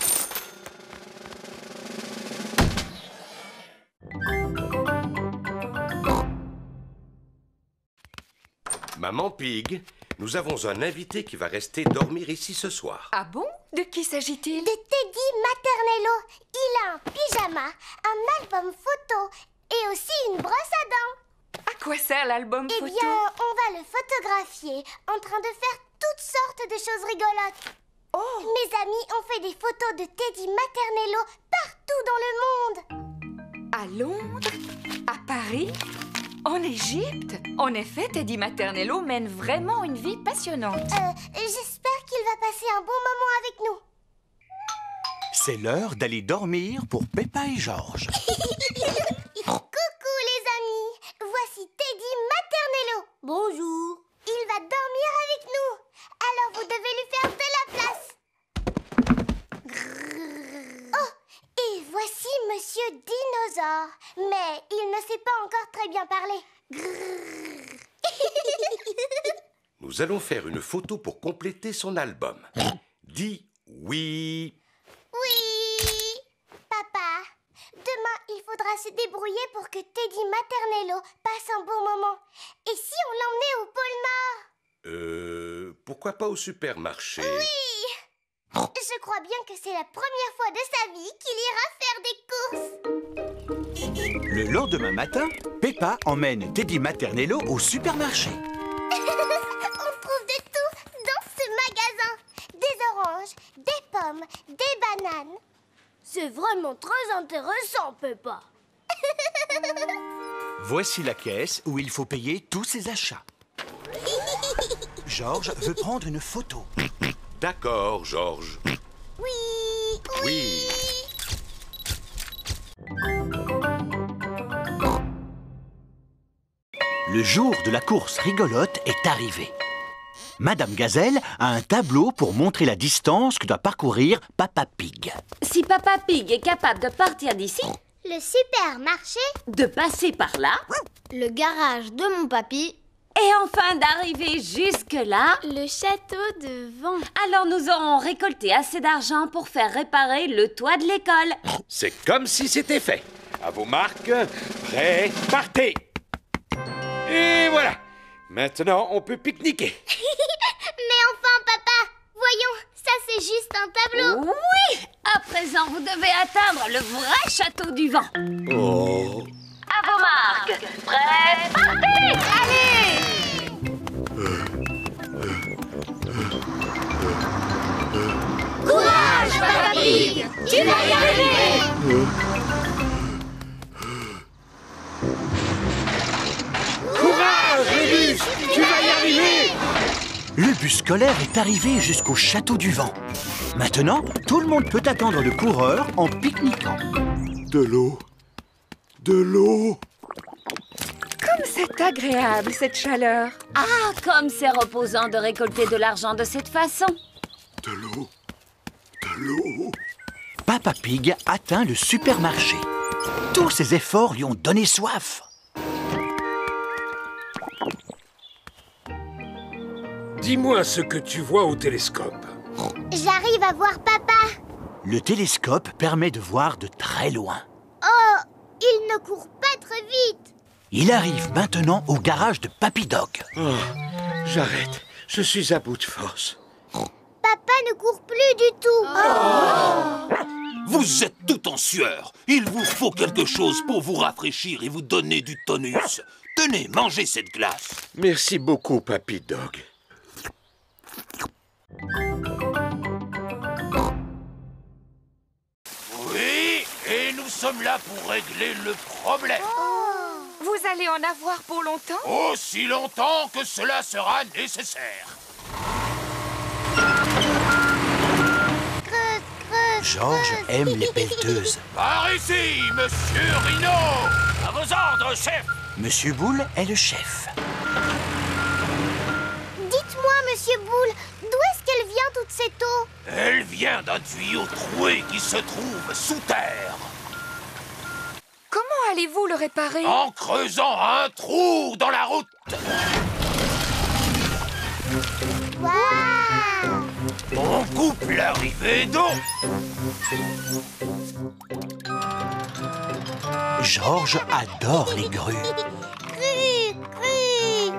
Maman Pig, nous avons un invité qui va rester dormir ici ce soir. Ah bon? De qui s'agit-il? De Teddy Maternello. Il a un pyjama, un album photo et aussi une brosse à dents. À quoi sert l'album photo? Eh bien, on va le photographier en train de faire toutes sortes de choses rigolotes. Oh! Mes amis ont fait des photos de Teddy Maternello partout dans le monde. À Londres? À Paris? En Égypte? En effet, Teddy Maternello mène vraiment une vie passionnante. J'espère qu'il va passer un bon moment avec nous. C'est l'heure d'aller dormir pour Peppa et Georges. Coucou les amis, voici Teddy Maternello. Bonjour. Il va dormir avec nous, alors vous devez lui faire de la place. Oh, et voici Monsieur Dinosaure, mais il ne sait pas encore très bien parler. Nous allons faire une photo pour compléter son album. Dis oui. Oui. Papa, demain il faudra se débrouiller pour que Teddy Maternello passe un bon moment. Et si on l'emmenait au pôle Nord? Pourquoi pas au supermarché? Oui. Je crois bien que c'est la première fois de sa vie qu'il ira faire des courses. Le lendemain matin, Peppa emmène Teddy Maternello au supermarché. On trouve de tout dans ce magasin. Des oranges, des pommes, des bananes. C'est vraiment très intéressant, Peppa. Voici la caisse où il faut payer tous ses achats. Georges veut prendre une photo. D'accord, Georges. Oui, oui. Le jour de la course rigolote est arrivé. Madame Gazelle a un tableau pour montrer la distance que doit parcourir Papa Pig. Si Papa Pig est capable de partir d'ici, le supermarché, de passer par là, le garage de mon papy, et enfin d'arriver jusque-là, le château de vent. Alors nous aurons récolté assez d'argent pour faire réparer le toit de l'école. C'est comme si c'était fait. À vos marques, prêts, partez. Et voilà. Maintenant, on peut pique-niquer. Mais enfin, papa, voyons, ça c'est juste un tableau. Oui, à présent, vous devez atteindre le vrai château du vent. Oh. À vos marques, prêts, partez. Allez. Courage, Papa Pig, tu vas y arriver. Courage, Rébus, tu vas y arriver. Le bus scolaire est arrivé jusqu'au château du vent. Maintenant, tout le monde peut attendre le coureur en pique-niquant. De l'eau. De l'eau. Comme c'est agréable, cette chaleur. Ah, comme c'est reposant de récolter de l'argent de cette façon. De l'eau. De l'eau. Papa Pig atteint le supermarché. Tous ses efforts lui ont donné soif. Dis-moi ce que tu vois au télescope. J'arrive à voir papa. Le télescope permet de voir de très loin. Oh, il ne court pas très vite. Il arrive maintenant au garage de Papy Dog. Oh, j'arrête. Je suis à bout de force. Papa ne court plus du tout. Vous êtes tout en sueur. Il vous faut quelque chose pour vous rafraîchir et vous donner du tonus. Tenez, mangez cette glace. Merci beaucoup, Papy Dog. Oui, et nous sommes là pour régler le problème. Vous allez en avoir pour longtemps? Aussi longtemps que cela sera nécessaire. Georges aime les pelleteuses. Par ici, Monsieur Rhino. À vos ordres, chef. Monsieur Boule est le chef. Dites-moi, Monsieur Boule, d'où est-ce qu'elle vient toute cette eau? Elle vient d'un tuyau troué qui se trouve sous terre. Comment allez-vous le réparer? En creusant un trou dans la route. Waouh! On coupe l'arrivée d'eau. Georges adore les grues.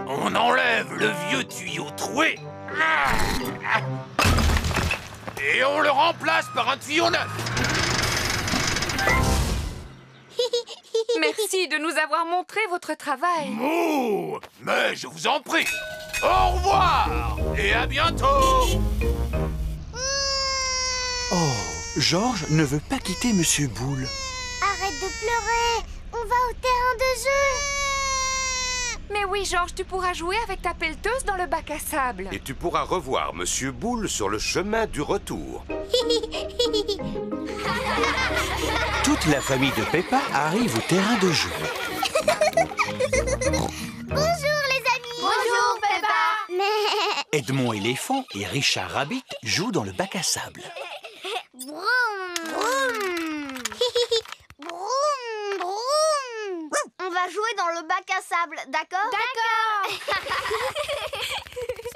On enlève le vieux tuyau troué. Et on le remplace par un tuyau neuf. Merci de nous avoir montré votre travail. Mouh! Mais je vous en prie. Au revoir et à bientôt. Oh, Georges ne veut pas quitter Monsieur Boule. Arrête de pleurer. On va au terrain de jeu. Mais oui, Georges, tu pourras jouer avec ta pelleteuse dans le bac à sable. Et tu pourras revoir Monsieur Boule sur le chemin du retour. Toute la famille de Peppa arrive au terrain de jeu. Bonjour les amis. Bonjour, Peppa. Edmond éléphant et Richard Rabbit jouent dans le bac à sable. Broum, broum. Broum, broum. On va jouer dans le bac à sable, d'accord? D'accord.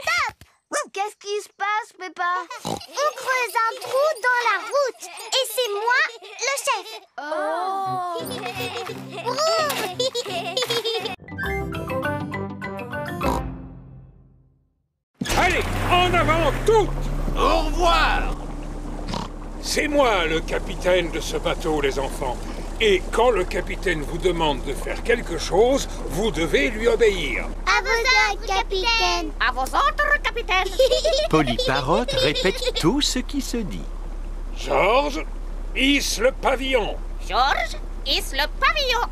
Stop! Qu'est-ce qui se passe, Peppa? On creuse un trou dans la route et c'est moi le chef. Allez, en avant toutes! Au revoir. C'est moi le capitaine de ce bateau, les enfants. Et quand le capitaine vous demande de faire quelque chose, vous devez lui obéir. À vos ordres, capitaine. À vos ordres, capitaine. Polly Parrot répète tout ce qui se dit. Georges, hisse le pavillon. Georges, hisse le pavillon.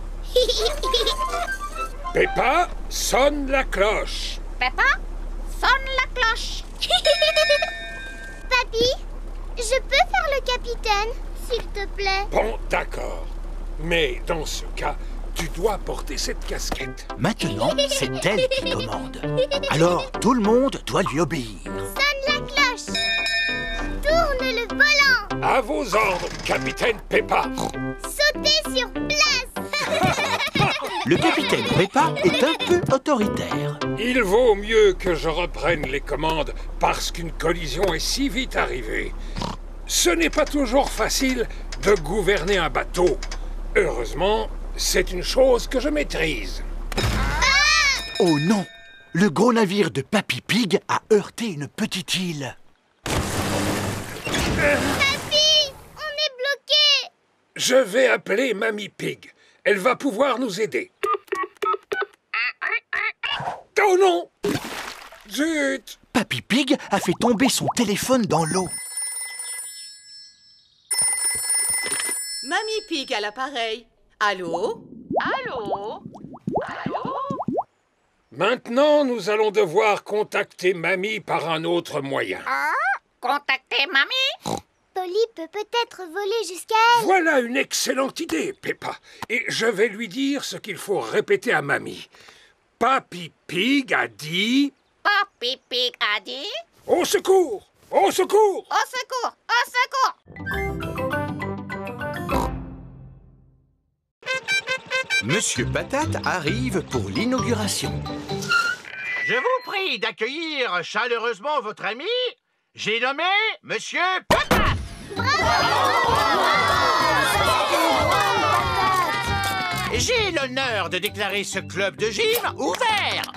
Peppa, sonne la cloche. Peppa, sonne la cloche. Papy, je peux faire le capitaine, s'il te plaît? Bon, d'accord. Mais dans ce cas, tu dois porter cette casquette. Maintenant, c'est elle qui commande. Alors, tout le monde doit lui obéir. Sonne la cloche. Tourne le volant. À vos ordres, capitaine Peppa. Sautez sur place. Le capitaine Peppa est un peu autoritaire. Il vaut mieux que je reprenne les commandes parce qu'une collision est si vite arrivée. Ce n'est pas toujours facile de gouverner un bateau. Heureusement, c'est une chose que je maîtrise. Oh non! Le gros navire de Papy Pig a heurté une petite île. Papy, on est bloqué. Je vais appeler Mamie Pig. Elle va pouvoir nous aider. Oh non! Zut! Papy Pig a fait tomber son téléphone dans l'eau. Mamie Pig à l'appareil. Allô? Allô? Allô? Maintenant, nous allons devoir contacter Mamie par un autre moyen. Contactez Mamie. Polly peut peut-être voler jusqu'à elle. Voilà une excellente idée, Peppa. Et je vais lui dire ce qu'il faut répéter à Mamie. Papy Pig a dit... Papy Pig a dit... Au secours! Au secours! Au secours! Au secours! Monsieur Patate arrive pour l'inauguration. Je vous prie d'accueillir chaleureusement votre ami. J'ai nommé Monsieur Patate. J'ai l'honneur de déclarer ce club de gym ouvert.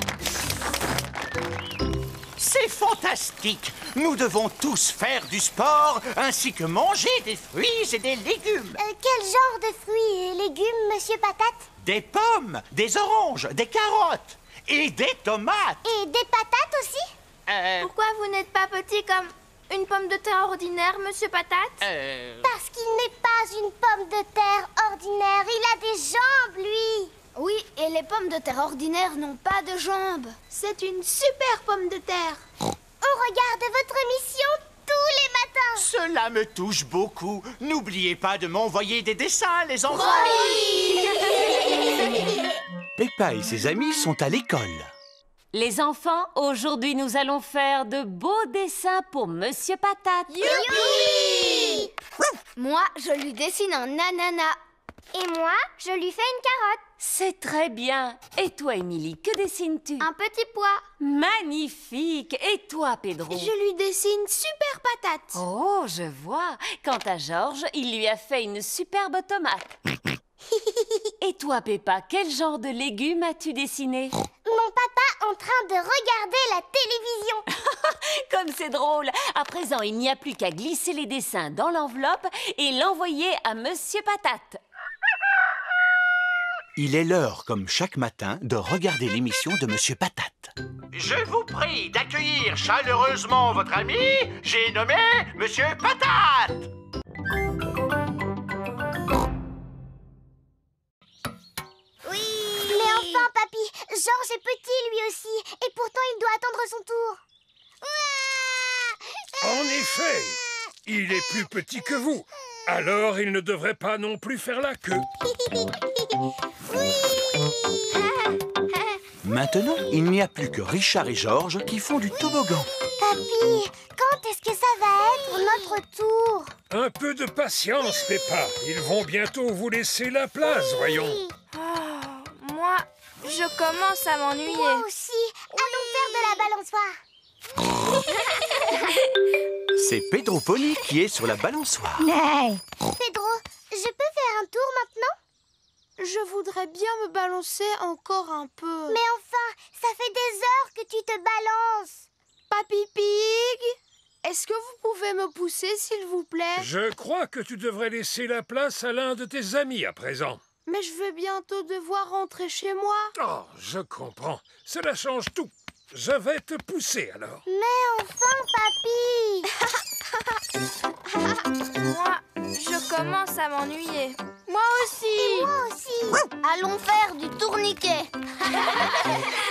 C'est fantastique! Nous devons tous faire du sport ainsi que manger des fruits et des légumes. Quel genre de fruits et légumes, Monsieur Patate? Des pommes, des oranges, des carottes et des tomates. Et des patates aussi? Pourquoi vous n'êtes pas petit comme une pomme de terre ordinaire, Monsieur Patate? Parce qu'il n'est pas une pomme de terre ordinaire. Il a des jambes, lui. Oui, et les pommes de terre ordinaires n'ont pas de jambes. C'est une super pomme de terre. On regarde votre émission tous les matins. Cela me touche beaucoup. N'oubliez pas de m'envoyer des dessins, les enfants. Oui. Peppa et ses amis sont à l'école. Les enfants, aujourd'hui nous allons faire de beaux dessins pour Monsieur Patate. Youpi! Moi, je lui dessine un ananas. Et moi, je lui fais une carotte. C'est très bien. Et toi, Émilie, que dessines-tu? Un petit pois. Magnifique. Et toi, Pedro? Je lui dessine super patate. Oh, je vois. Quant à Georges, il lui a fait une superbe tomate. Et toi, Peppa, quel genre de légumes as-tu dessiné? Mon papa en train de regarder la télévision. Comme c'est drôle. À présent, il n'y a plus qu'à glisser les dessins dans l'enveloppe et l'envoyer à Monsieur Patate. Il est l'heure, comme chaque matin, de regarder l'émission de Monsieur Patate. Je vous prie d'accueillir chaleureusement votre ami. J'ai nommé Monsieur Patate. Oui. Mais enfin, papy, Georges est petit lui aussi. Et pourtant, il doit attendre son tour. En effet, il est plus petit que vous. Alors, il ne devrait pas non plus faire la queue. Maintenant, il n'y a plus que Richard et Georges qui font du toboggan. Papy, quand est-ce que ça va être notre tour? Un peu de patience, Peppa. Ils vont bientôt vous laisser la place, voyons. Moi, je commence à m'ennuyer. Moi aussi. Allons faire de la balançoire. C'est Pedro Pony qui est sur la balançoire. Pedro, je peux faire un tour maintenant? Je voudrais bien me balancer encore un peu. Mais enfin, ça fait des heures que tu te balances. Papy Pig, est-ce que vous pouvez me pousser, s'il vous plaît? Je crois que tu devrais laisser la place à l'un de tes amis à présent. Mais je vais bientôt devoir rentrer chez moi. Oh, je comprends. Cela change tout. Je vais te pousser alors. Mais enfin, papy. Moi, je commence à m'ennuyer. Moi aussi. Et moi aussi. Allons faire du tourniquet.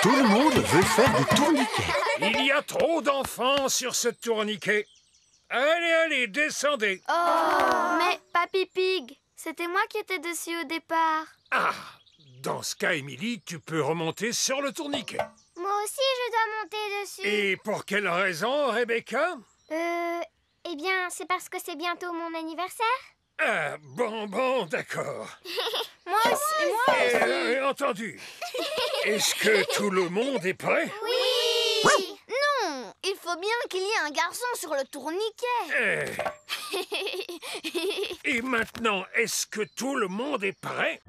Tout le monde veut faire du tourniquet. Il y a trop d'enfants sur ce tourniquet. Allez, allez, descendez. Oh, mais Papy Pig, c'était moi qui étais dessus au départ. Ah, dans ce cas, Émilie, tu peux remonter sur le tourniquet. Moi aussi, je dois monter dessus. Et pour quelle raison, Rebecca? Eh bien, c'est parce que c'est bientôt mon anniversaire. Ah, bon, d'accord. Moi aussi. Entendu. Est-ce que tout le monde est prêt? Oui. Non, il faut bien qu'il y ait un garçon sur le tourniquet. Et maintenant, est-ce que tout le monde est prêt?